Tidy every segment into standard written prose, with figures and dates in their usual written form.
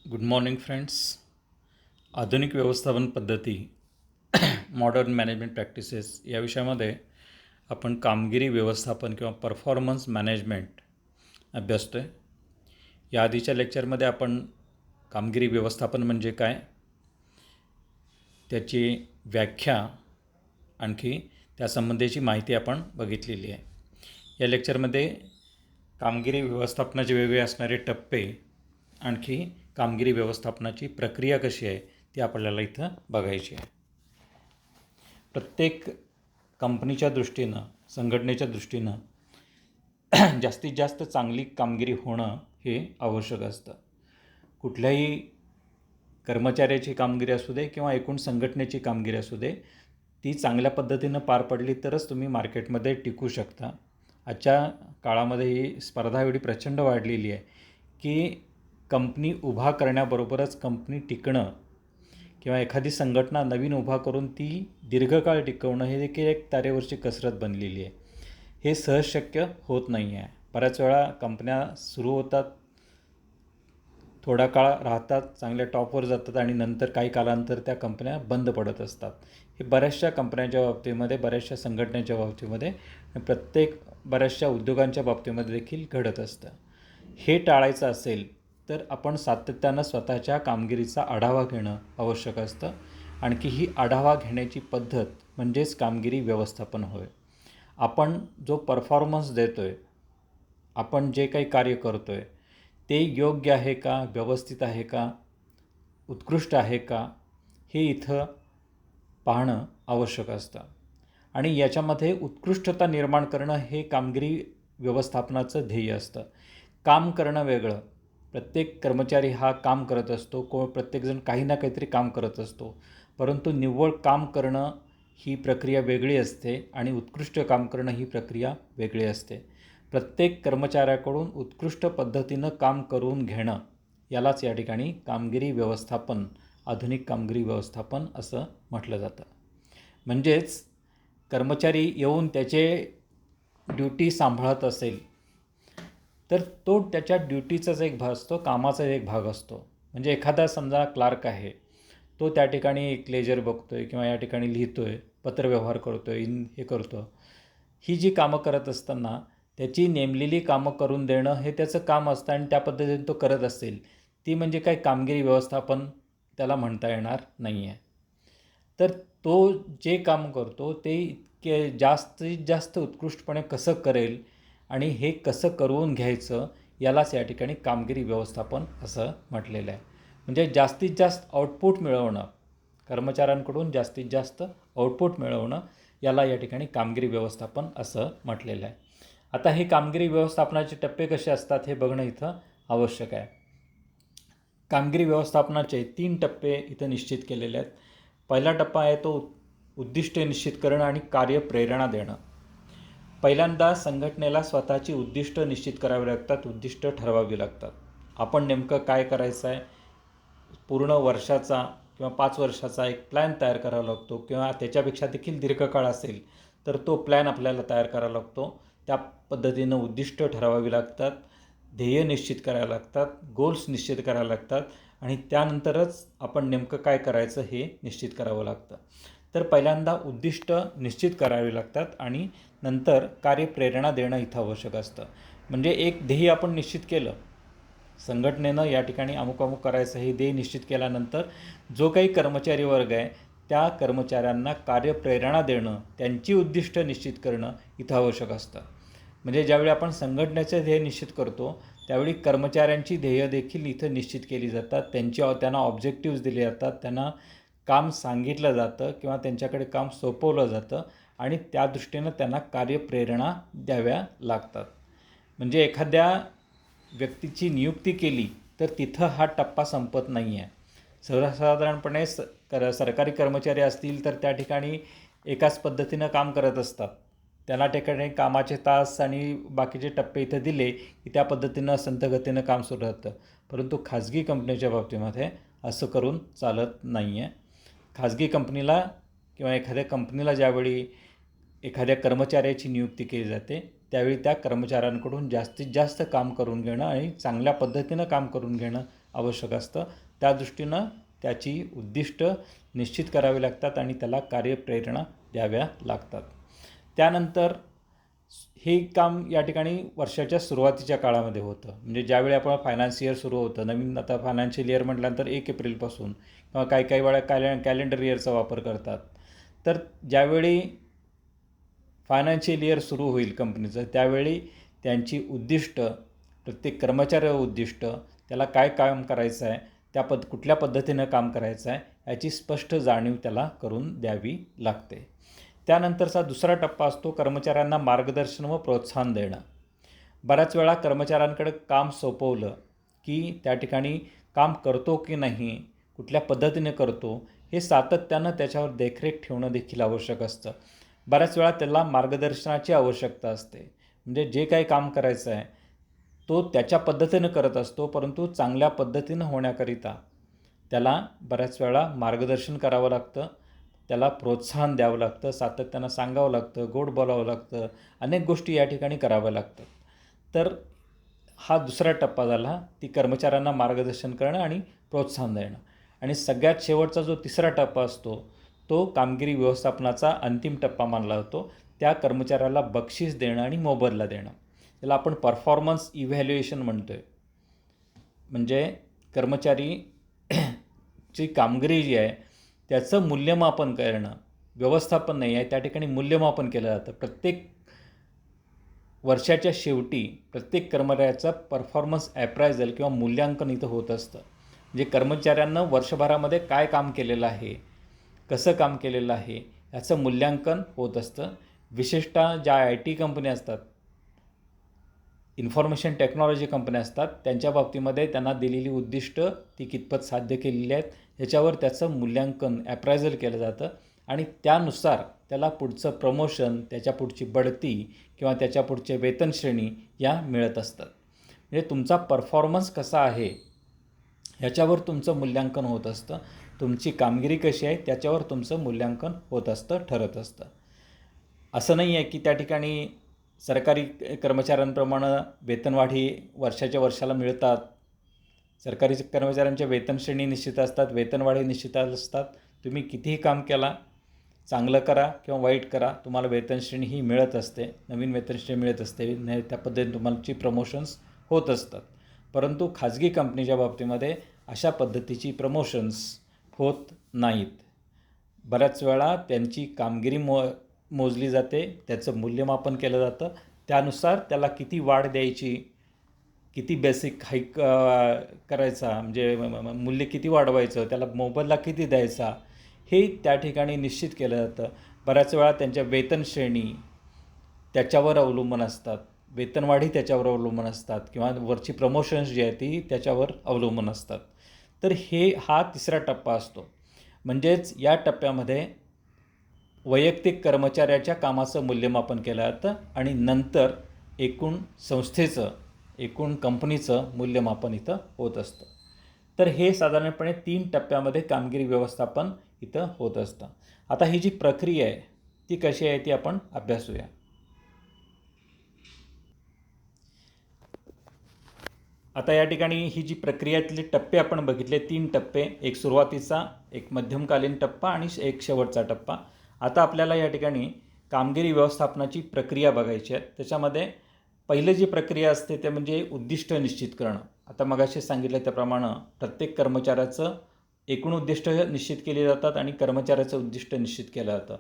Good morning friends. आधुनिक व्यवस्थापन पद्धती मॉडर्न मॅनेजमेंट प्रॅक्टिसेस या विषयामध्ये आपण कामगिरी व्यवस्थापन किंवा परफॉर्मन्स मॅनेजमेंट अभ्यासतो आहे. या आधीच्या लेक्चरमध्ये आपण कामगिरी व्यवस्थापन म्हणजे काय, त्याची व्याख्या आणखी त्यासंबंधीची माहिती आपण बघितलेली आहे. या लेक्चरमध्ये कामगिरी व्यवस्थापनाचे वेगवेगळे असणारे टप्पे आणखी कामगिरी व्यवस्थापनाची प्रक्रिया कशी आहे ती आपल्याला इथं बघायची आहे. प्रत्येक कंपनीच्या दृष्टीनं, संघटनेच्या दृष्टीनं जास्तीत जास्त चांगली कामगिरी होणं हे आवश्यक असतं. कुठल्याही कर्मचाऱ्याची कामगिरी असू दे किंवा एकूण संघटनेची कामगिरी असू दे, ती चांगल्या पद्धतीनं पार पडली तरच तुम्ही मार्केटमध्ये टिकू शकता. आजच्या काळामध्ये ही स्पर्धा एवढी प्रचंड वाढलेली आहे की कंपनी उभा करण्याबरोबरच कंपनी टिकणं किंवा एखादी संघटना नवीन उभा करून ती दीर्घकाळ टिकवणं हे देखील एक तारेवरची कसरत बनलेली आहे. हे सहज शक्य होत नाही आहे. बऱ्याच वेळा कंपन्या सुरू होतात, थोडा काळ राहतात, चांगल्या टॉपवर जातात आणि नंतर काही कालानंतर त्या कंपन्या बंद पडत असतात. हे बऱ्याचशा कंपन्यांच्या बाबतीमध्ये, बऱ्याचशा संघटनेच्या बाबतीमध्ये, बऱ्याचशा उद्योगांच्या बाबतीमध्ये देखील घडत असतं. हे टाळायचं असेल तर आपण सातत्यानं स्वतःच्या कामगिरीचा आढावा घेणं आवश्यक असतं. आणखी ही आढावा घेण्याची पद्धत म्हणजेच कामगिरी व्यवस्थापन होय. आपण जो परफॉर्मन्स देतो आहे, आपण जे काही कार्य करतो आहे ते योग्य आहे का, व्यवस्थित आहे का, उत्कृष्ट आहे का, हे इथं पाहणं आवश्यक असतं. आणि याच्यामध्ये उत्कृष्टता निर्माण करणं हे कामगिरी व्यवस्थापनाचं ध्येय असतं. काम करणं वेगळं, प्रत्येक कर्मचारी हा काम करत असतो, प्रत्येकजण काही ना काहीतरी काम करत असतो, परंतु निव्वळ काम करणं ही प्रक्रिया वेगळी असते आणि उत्कृष्ट काम करणं ही प्रक्रिया वेगळी असते. प्रत्येक कर्मचाऱ्याकडून उत्कृष्ट पद्धतीनं काम करून घेणं यालाच या ठिकाणी कामगिरी व्यवस्थापन, आधुनिक कामगिरी व्यवस्थापन असं म्हटलं जातं. म्हणजेच कर्मचारी येऊन त्याचे ड्युटी सांभाळत असेल तर तो त्याच्या ड्युटीचाच एक भाग असतो, कामाचा एक भाग असतो. म्हणजे एखादा समजा क्लार्क आहे, तो त्या ठिकाणी एक लेजर बघतो आहे किंवा या ठिकाणी लिहितो आहे, पत्रव्यवहार करतो आहे, हे करतो. ही जी कामं करत असताना त्याची नेमलेली कामं करून देणं हे त्याचं काम असतं आणि त्या पद्धतीने तो करत असेल, ती म्हणजे काही कामगिरी व्यवस्थापन त्याला म्हणता येणार नाही आहे. तर तो जे काम करतो ते इतके जास्तीत जास्त उत्कृष्टपणे कसं करेल आणि हे कसं करून घ्यायचं यालाच या ठिकाणी कामगिरी व्यवस्थापन असं म्हटलेलं आहे. म्हणजे जास्तीत जास्त आउटपुट मिळवणं, कर्मचाऱ्यांकडून जास्तीत जास्त आउटपुट मिळवणं याला या ठिकाणी कामगिरी व्यवस्थापन असं म्हटलेलं आहे. आता हे कामगिरी व्यवस्थापनाचे टप्पे कसे असतात हे बघणं इथं आवश्यक आहे. कामगिरी व्यवस्थापनाचे 3 टप्पे इथं निश्चित केलेले आहेत. पहिला टप्पा आहे तो उद्दिष्टे निश्चित करणं आणि कार्यप्रेरणा देणं. पहिल्यांदा संघटनेला स्वतःची उद्दिष्ट निश्चित करावी लागतात, उद्दिष्ट ठरवावी लागतात. आपण नेमकं काय करायचं आहे, पूर्ण वर्षाचा किंवा 5 वर्षाचा एक प्लॅन तयार करावा लागतो किंवा त्याच्यापेक्षा देखील दीर्घकाळ असेल तर तो प्लॅन आपल्याला तयार करावा लागतो. त्या पद्धतीनं उद्दिष्ट ठरवावी लागतात, ध्येय निश्चित करायला लागतात, गोल्स निश्चित करायला लागतात आणि त्यानंतरच आपण नेमकं काय करायचं हे निश्चित करावं लागतं. तर पहिल्यांदा उद्दिष्ट निश्चित करावी लागतात आणि नंतर कार्यप्रेरणा देणं इथं आवश्यक असतं. म्हणजे एक ध्येय आपण निश्चित केलं, संघटनेनं या ठिकाणी अमुक अमुक करायचं हे ध्येय निश्चित केल्यानंतर जो काही कर्मचारी वर्ग आहे त्या कर्मचाऱ्यांना कार्यप्रेरणा देणं, त्यांची उद्दिष्ट निश्चित करणं इथं आवश्यक असतं. म्हणजे ज्यावेळी आपण संघटनेचे ध्येय निश्चित करतो त्यावेळी कर्मचाऱ्यांची ध्येय देखील इथं निश्चित केली जातात. त्यांना ऑब्जेक्टिव्स दिले जातात, त्यांना काम सांगितलं जातं किंवा त्यांच्याकडे काम सोपवलं जातं आणि त्या दृष्टीनं त्यांना कार्यप्रेरणा द्याव्या लागतात. म्हणजे एखाद्या व्यक्तीची नियुक्ती केली तर तिथं हा टप्पा संपत नाही आहे. सर्वसाधारणपणे सरकारी कर्मचारी असतील तर त्या ठिकाणी एकाच पद्धतीनं काम करत असतात. त्याला ठिकाणी कामाचे तास आणि बाकीचे टप्पे इथं दिले की त्या पद्धतीनं संथ गतीनं काम सुरू राहतं. परंतु खाजगी कंपनीच्या बाबतीमध्ये असं करून चालत नाही आहे. खाजगी कंपनीला किंवा एखाद्या कंपनीला ज्यावेळी एखाद्या कर्मचाऱ्याची नियुक्ती केली जाते त्यावेळी त्या कर्मचाऱ्यांकडून जास्तीत जास्त काम करून घेणं आणि चांगल्या पद्धतीनं काम करून घेणं आवश्यक असतं. त्या दृष्टीनं त्याची उद्दिष्ट निश्चित करावी लागतात आणि त्याला कार्यप्रेरणा द्याव्या लागतात. त्यानंतर हे काम या ठिकाणी वर्षाच्या सुरुवातीच्या काळामध्ये होतं. म्हणजे ज्यावेळी आपण फायनान्स इयर सुरू होतं, नवीन आता फायनान्शियल इयर म्हटल्यानंतर 1 एप्रिलपासून किंवा काही वेळा कॅलेंडर इयरचा वापर करतात. तर ज्यावेळी फायनान्शियल इयर सुरू होईल कंपनीचं, त्यावेळी त्यांची उद्दिष्ट, प्रत्येक कर्मचाऱ्याचं उद्दिष्ट, त्याला काय काम करायचं आहे, कुठल्या पद्धतीनं काम करायचं आहे याची स्पष्ट जाणीव त्याला करून द्यावी लागते. त्यानंतरचा दुसरा टप्पा असतो कर्मचाऱ्यांना मार्गदर्शन व प्रोत्साहन देणं. बऱ्याच वेळा कर्मचाऱ्यांकडे काम सोपवलं की त्या ठिकाणी काम करतो की नाही, कुठल्या पद्धतीने करतो, हे सातत्यानं त्याच्यावर देखरेख ठेवणं देखील आवश्यक असतं. बऱ्याच वेळा त्याला मार्गदर्शनाची आवश्यकता असते. म्हणजे जे काही काम करायचं आहे तो त्याच्या पद्धतीनं करत असतो, परंतु चांगल्या पद्धतीनं होण्याकरिता त्याला बऱ्याच वेळा मार्गदर्शन करावं लागतं, त्याला प्रोत्साहन द्यावं लागतं, सातत्यानं सांगावं लागतं, गोड बोलावं लागतं, अनेक गोष्टी या ठिकाणी कराव्या लागतात. तर हा दुसरा टप्पा झाला, ती कर्मचाऱ्यांना मार्गदर्शन करणं आणि प्रोत्साहन देणं. आणि सगळ्यात शेवटचा जो तिसरा टप्पा असतो तो कामगिरी व्यवस्थापनाचा अंतिम टप्पा मानला जातो. त्या कर्मचाऱ्याला बक्षीस देणं आणि मोबदला देणं, त्याला आपण परफॉर्मन्स इव्हॅल्युएशन म्हणतो आहे. म्हणजे कर्मचारी ची कामगिरी जी आहे त्याचं मूल्यमापन करणं, व्यवस्थापन नाही आहे, त्या ठिकाणी मूल्यमापन केलं जातं. प्रत्येक वर्षाच्या शेवटी प्रत्येक कर्मचाऱ्याचं परफॉर्मन्स ॲप्रायझल किंवा मूल्यांकन इथं होत असतं. म्हणजे कर्मचाऱ्यांनं वर्षभरामध्ये काय काम केलेलं आहे, कसं काम केलेलं आहे याचं मूल्यांकन होत असतं. विशेषतः ज्या IT कंपन्या असतात, इन्फॉर्मेशन टेक्नॉलॉजी कंपन्या असतात, त्यांच्या बाबतीमध्ये त्यांना दिलेली उद्दिष्ट ती कितपत साध्य केलेली आहेत याच्यावर त्याचं मूल्यांकन, ॲप्रायझल केलं जातं आणि त्यानुसार त्याला पुढचं प्रमोशन, त्याच्या पुढची बढती किंवा त्याच्या पुढचे वेतन श्रेणी या मिळत असतात. म्हणजे तुमचा परफॉर्मन्स कसा आहे ह्याच्यावर तुमचं मूल्यांकन होत असतं. तुमची कामगिरी कशी आहे त्याच्यावर तुमचं मूल्यांकन होत असतं, ठरत असतं. असं नाही आहे की त्या ठिकाणी सरकारी कर्मचाऱ्यांप्रमाणे वेतनवाढी वर्षाच्या वर्षाला मिळतात. सरकारी कर्मचाऱ्यांच्या वेतनश्रेणी निश्चित असतात, वेतनवाढी निश्चित असतात. तुम्ही कितीही काम केला, चांगलं करा किंवा वाईट करा, तुम्हाला वेतनश्रेणी ही मिळत असते, नवीन वेतनश्रेणी मिळत असते, त्या पद्धतीने तुम्हालाची प्रमोशन्स होत असतात. परंतु खाजगी कंपनीच्या बाबतीमध्ये अशा पद्धतीची प्रमोशन्स होत नाहीत. बऱ्याच वेळा त्यांची कामगिरी मोजली जाते, त्याचं मूल्यमापन केलं जातं, त्यानुसार त्याला किती वाढ द्यायची, किती बेसिक हाईक करायचा, म्हणजे मूल्य किती वाढवायचं, त्याला मोबदला किती द्यायचा, हे त्या ठिकाणी निश्चित केलं जातं. बऱ्याच वेळा त्यांच्या वेतन श्रेणी त्याच्यावर अवलंबून असतात, वेतनवाढी त्याच्यावर अवलंबून असतात किंवा वरची प्रमोशन्स जी आहेत ती त्याच्यावर अवलंबून असतात. तर हा तिसरा टप्पा असतो. म्हणजेच या टप्प्यामध्ये वैयक्तिक कर्मचाऱ्याच्या कामाचं मूल्यमापन केलं जातं आणि नंतर एकूण संस्थेचं, एकूण कंपनीचं मूल्यमापन इथं होत असतं. तर हे साधारणपणे 3 टप्प्यामध्ये कामगिरी व्यवस्थापन इथं होत असतं. आता ही जी प्रक्रिया आहे ती कशी आहे ती आपण अभ्यासूया. आता या ठिकाणी ही जी प्रक्रियातले टप्पे आपण बघितले, 3 टप्पे, एक सुरुवातीचा, एक मध्यमकालीन टप्पा आणि एक शेवटचा टप्पा. आता आपल्याला या ठिकाणी कामगिरी व्यवस्थापनाची प्रक्रिया बघायची आहे. त्याच्यामध्ये पहिली जी प्रक्रिया असते ते म्हणजे उद्दिष्ट निश्चित करणं. आता मगाशी सांगितलं त्याप्रमाणे प्रत्येक कर्मचाऱ्याचं एकूण उद्दिष्ट निश्चित केली जातात आणि कर्मचाऱ्याचं उद्दिष्ट निश्चित केलं जातं.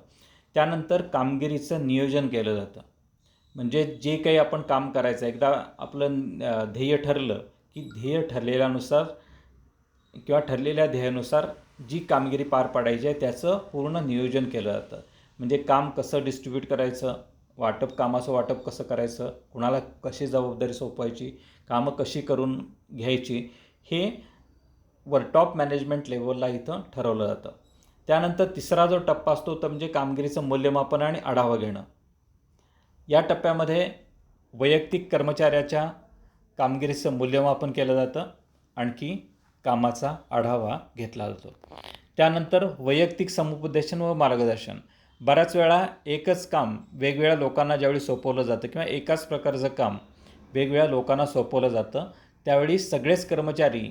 त्यानंतर कामगिरीचं नियोजन केलं जातं. म्हणजे जे काही आपण काम करायचं, एकदा आपलं ध्येय ठरलं की ध्येय ठरलेल्यानुसार किंवा ठरलेल्या ध्येयानुसार जी कामगिरी पार पाडायची आहे त्याचं पूर्ण नियोजन केलं जातं. म्हणजे काम कसं डिस्ट्रीब्यूट करायचं, कामाचं वाटप कसं करायचं, कुणाला कशी जबाबदारी सोपवायची, कामं कशी करून घ्यायची, हे टॉप मॅनेजमेंट लेवलला इथं ठरवलं जातं. त्यानंतर तिसरा जो टप्पा असतो तो म्हणजे कामगिरीचं मूल्यमापन आणि आढावा घेणं. या टप्प्यामध्ये वैयक्तिक कर्मचाऱ्याच्या कामगिरीचं मूल्यमापन केलं जातं, आणखी कामाचा आढावा घेतला जातो. त्यानंतर वैयक्तिक समुपदेशन व मार्गदर्शन. बऱ्याच वेळा एकच काम वेगवेगळ्या लोकांना ज्यावेळी सोपवलं जातं किंवा एकाच प्रकारचं काम वेगवेगळ्या लोकांना सोपवलं जातं, त्यावेळी सगळेच कर्मचारी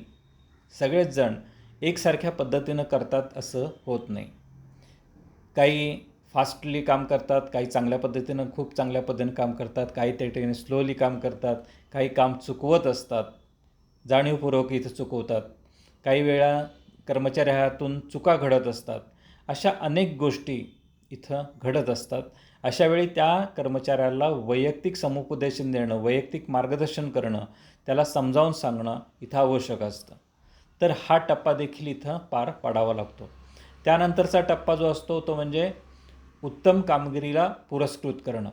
सगळेच जण एकसारख्या पद्धतीनं करतात असं होत नाही. काही फास्टली काम करतात, काही चांगल्या पद्धतीनं खूप चांगल्या पद्धतीनं काम करतात, काही त्या ठिकाणी स्लोली काम करतात, काही काम चुकवत असतात, जाणीवपूर्वक इथं चुकवतात, काही वेळा कर्मचाऱ्यातून चुका घडत असतात. अशा अनेक गोष्टी इथं घडत असतात. अशावेळी त्या कर्मचाऱ्याला वैयक्तिक समुपदेशन देणं, वैयक्तिक मार्गदर्शन करणं, त्याला समजावून सांगणं इथं आवश्यक असतं. तर हा टप्पा देखील इथं पार पाडावा लागतो. त्यानंतरचा टप्पा जो असतो तो म्हणजे उत्तम कामगिरीला पुरस्कृत करणं.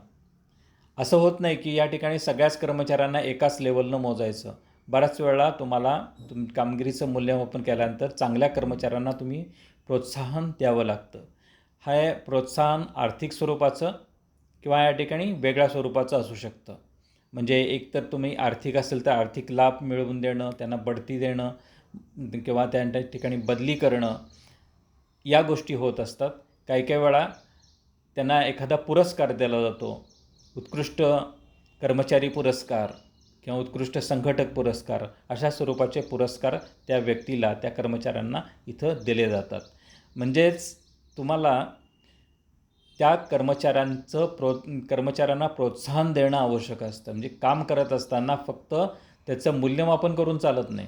असं होत नाही की या ठिकाणी सगळ्याच कर्मचाऱ्यांना एकाच लेवलनं मोजायचं. बऱ्याच वेळा तुम्हाला कामगिरीचं मूल्यमापन केल्यानंतर चांगल्या कर्मचाऱ्यांना तुम्ही प्रोत्साहन द्यावं लागतं. हे प्रोत्साहन आर्थिक स्वरूपाचं किंवा या ठिकाणी वेगळ्या स्वरूपाचं असू शकतं. म्हणजे एकतर तुम्ही आर्थिक असेल तर आर्थिक लाभ मिळवून देणं, त्यांना बढती देणं किंवा त्या ठिकाणी बदली करणं, या गोष्टी होत असतात. काही काही वेळा त्यांना एखादा पुरस्कार दिला जातो, उत्कृष्ट कर्मचारी पुरस्कार किंवा उत्कृष्ट संघटक पुरस्कार, अशा स्वरूपाचे पुरस्कार त्या व्यक्तीला, त्या कर्मचाऱ्यांना इथं दिले जातात. म्हणजेच तुम्हाला त्या कर्मचाऱ्यांना प्रोत्साहन देणं आवश्यक असतं. म्हणजे काम करत असताना फक्त त्याचं मूल्यमापन करून चालत नाही.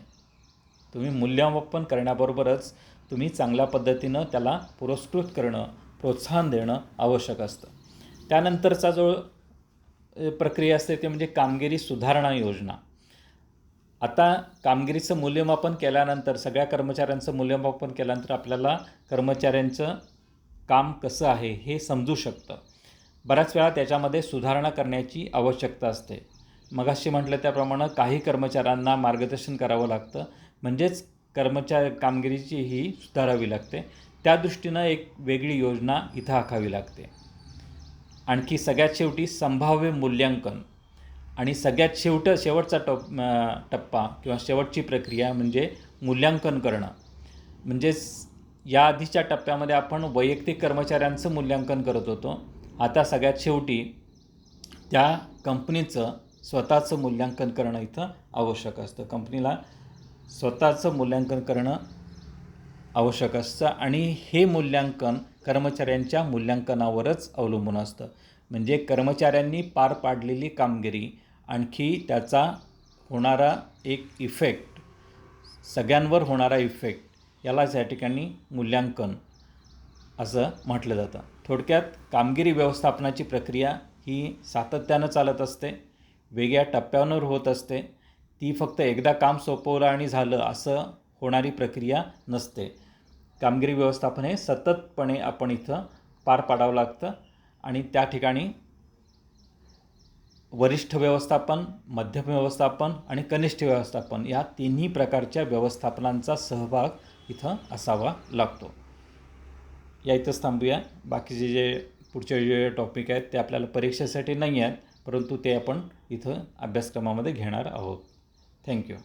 तुम्ही मूल्यमापन करण्याबरोबरच तुम्ही चांगल्या पद्धतीनं त्याला पुरस्कृत करणं, प्रोत्साहन देणं आवश्यक असतं. त्यानंतरचा जो प्रक्रिया असते ते म्हणजे कामगिरी सुधारणा योजना. आता कामगिरीचं मूल्यमापन केल्यानंतर, सगळ्या कर्मचाऱ्यांचं मूल्यमापन केल्यानंतर आपल्याला कर्मचाऱ्यांचं काम कसं आहे हे समजू शकतं. बऱ्याच वेळा त्याच्यामध्ये सुधारणा करण्याची आवश्यकता असते. मगाशी म्हटलं त्याप्रमाणे काही कर्मचाऱ्यांना मार्गदर्शन करावं लागतं, म्हणजेच कामगिरीची ही सुधारावी लागते. त्या दृष्टीनं एक वेगळी योजना इथं आखावी लागते. आणखी सगळ्यात शेवटी संभाव्य मूल्यांकन आणि सगळ्यात शेवटचा टप्पा किंवा शेवटची प्रक्रिया म्हणजे मूल्यांकन करणं. म्हणजेच या आधीच्या टप्प्यामध्ये आपण वैयक्तिक कर्मचाऱ्यांचं मूल्यांकन करत होतो. आता सगळ्यात शेवटी त्या कंपनीचं स्वतःचं मूल्यांकन करणं इथं आवश्यक असतं. कंपनीला स्वतःचं मूल्यांकन करणं आवश्यक असतं आणि हे मूल्यांकन कर्मचाऱ्यांच्या मूल्यांकनावरच अवलंबून असतं. म्हणजे कर्मचाऱ्यांनी पार पाडलेली कामगिरी, आणखी त्याचा होणारा एक इफेक्ट, सगळ्यांवर होणारा इफेक्ट, यालाच या ठिकाणी मूल्यांकन असं म्हटलं जातं. थोडक्यात कामगिरी व्यवस्थापनाची प्रक्रिया ही सातत्यानं चालत असते, वेगळ्या टप्प्यांवर होत असते. ती फक्त एकदा काम सोपवलं आणि झालं असं होणारी प्रक्रिया नसते. कामगिरी व्यवस्थापन हे सततपणे आपण इथं पार पाडावं लागतं आणि त्या ठिकाणी वरिष्ठ व्यवस्थापन, मध्यम व्यवस्थापन आणि कनिष्ठ व्यवस्थापन या तिन्ही प्रकारच्या व्यवस्थापनांचा सहभाग इथं असावा लागतो. या इथंच थांबूया. बाकीचे जे पुढचे जे टॉपिक आहेत ते आपल्याला परीक्षेसाठी नाही आहेत, परंतु ते आपण इथं अभ्यासक्रमामध्ये घेणार आहोत. थँक्यू.